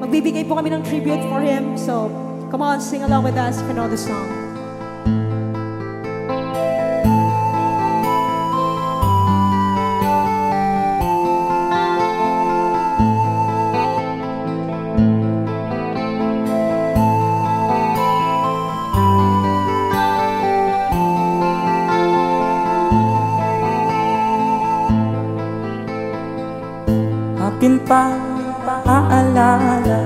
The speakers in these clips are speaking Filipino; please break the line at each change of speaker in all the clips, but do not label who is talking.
Magbibigay po kami ng tribute for him. So, come on, sing along with us if you know the song.
Akin pa aalala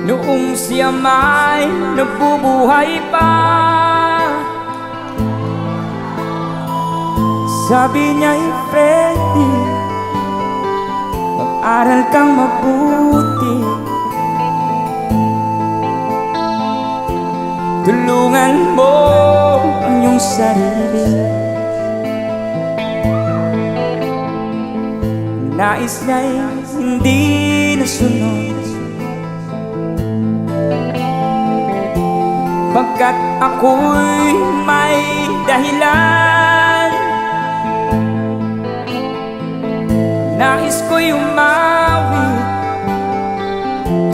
noong siya may nabubuhay pa. Sabi niya, Freddy, mag-aral kang mabuti, tulungan mo ang iyong sarili. Nais niya'y hindi nasunod, pagkat ako'y may dahilan. Nais ko'y umawi,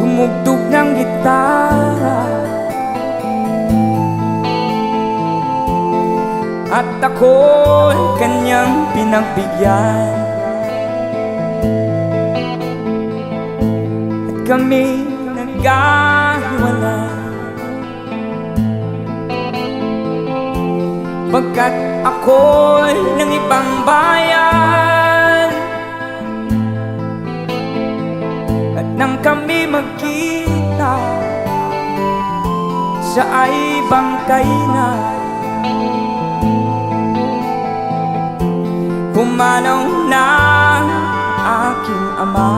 tumugtog ng gitara, at ako'y kanyang pinagbigyan. Kami nagkahiwalay, pagkat ako'y ng ibang bayan. At nang kami magkita, siya ay bangkay na. Pumanaw na aking ama.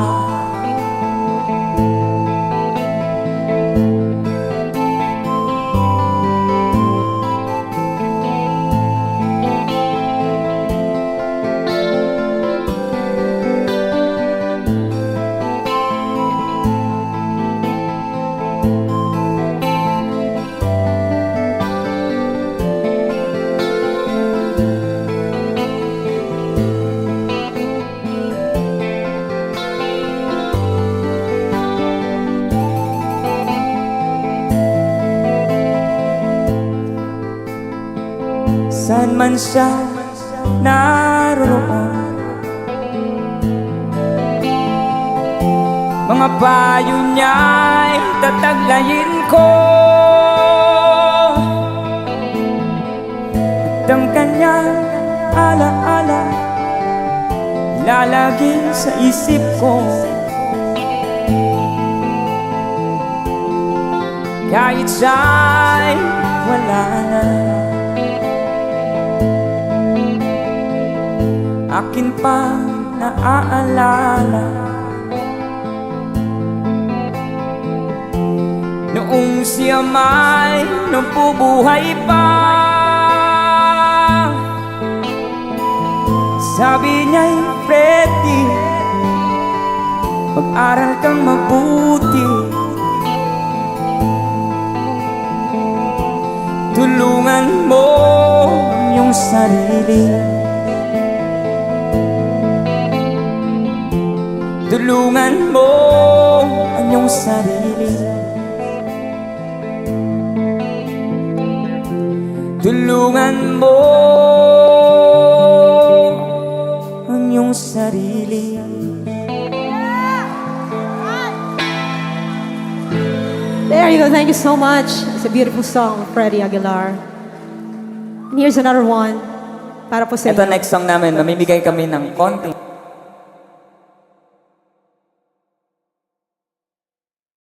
Saan man siya naroon, mga payo niya'y tataglayin ko, at ang kanyang alaala lalaging sa isip ko. Kahit siya'y wala na, akin pa naaalala noong siya may nabubuhay pa. Sabi niya'y, Freddy, mag-aral kang mabuti, tulungan mo ang iyong sarili. Tulungan mo ang iyong sarili. Tulungan mo ang iyong sarili.
There you go. Thank you so much. It's a beautiful song, Freddie Aguilar. And here's another one para po sa
Ito
inyo.
next song namin, mamimigay kami ng konting